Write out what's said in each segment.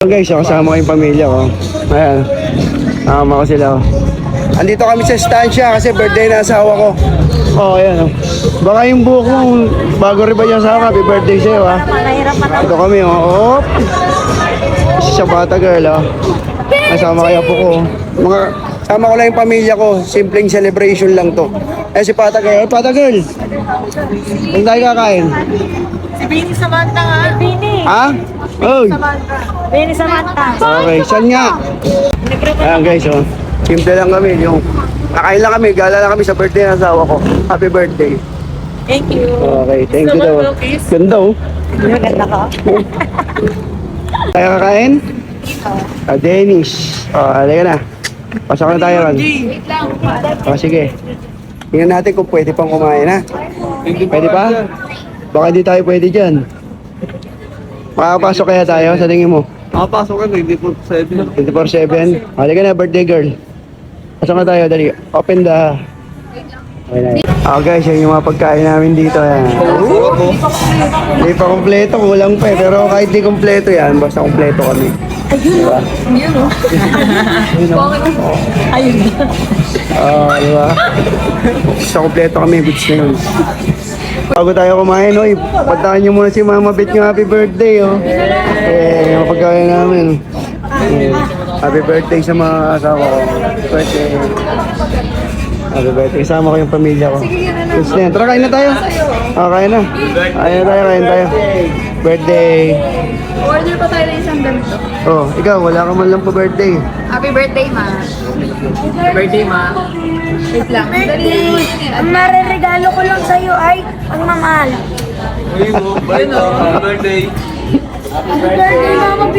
So guys, kasama ko yung pamilya ko. Ayan, kasama ko sila. Andito kami sa estansya kasi birthday na asawa ko. Ayan. Baka yung buhok mo, bago rin ba yung asawa, happy birthday sa'yo ha. Ito kami Isa bata girl Kasama kaya po ko. Sama ko lang yung pamilya ko. Simpleng celebration lang to. Si Pata girl. Pata girl. Kung tayo kakain. Si Bini Samantha nga. Bini. Ha? Oy. Bini Samantha. Okay, saan nga? Ayan guys, simple lang kami. Nakain lang kami, gala lang kami sa birthday ng asawa ko. Happy birthday. Thank you. Okay, thank you daw. Ganda Maganda ka? Tayo kakain? Dennis. Halika na. Pasok na tayo kan. Sige. Tingnan natin kung pwede pang kumain ha. Pwede pa? Baka hindi tayo pwede dyan. Makakapasok kaya tayo sa tingin mo? Makapasok ka na, 24/7. 24/7. Halika na, birthday girl. Pasok na tayo, dali. Open the... Okay na. Guys, yun yung mga pagkain namin dito. Hindi pa kompleto, kulang pa pero kahit di kompleto yan, basta kompleto kami. Ayun Ayun Diba? Basta kompleto kami, goods na yun. Bago tayo kumain, puntahan nyo muna si Mama Bet ng happy birthday, yung pagkain namin. Happy birthday sa mga asawa ko. Birthday. Happy birthday. Kasama ko yung pamilya ko. Goods na yan. Tara, kain na tayo. Kain na. Kain tayo. Birthday. Order pa tayo ng isang ganito. Ikaw, wala ka man lang pa birthday. Happy birthday, ma. Happy birthday, ma. Wait lang. Ang mariregalo ko lang sa'yo ay pagmamahal. Happy birthday. Happy birthday, Mama B!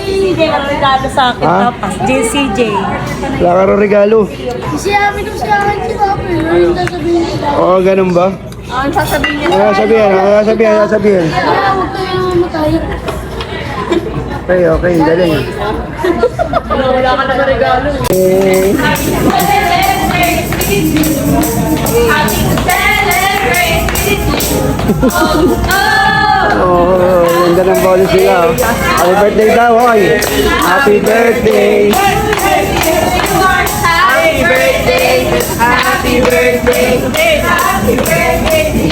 CJ ang regalo sa akin tapos. JCJ. Wala ka rin regalo. Si Ami nung si akin si Papi. Ano sasabihin nila? Ganun ba? Ang sasabihin niya. Sabihin. Kaya huwag kayong mamatay. Okay, galing. Wala ka naman regalo. Ganda ng bonus nila. Happy birthday daw, Happy birthday. Happy birthday. Happy birthday. Happy birthday.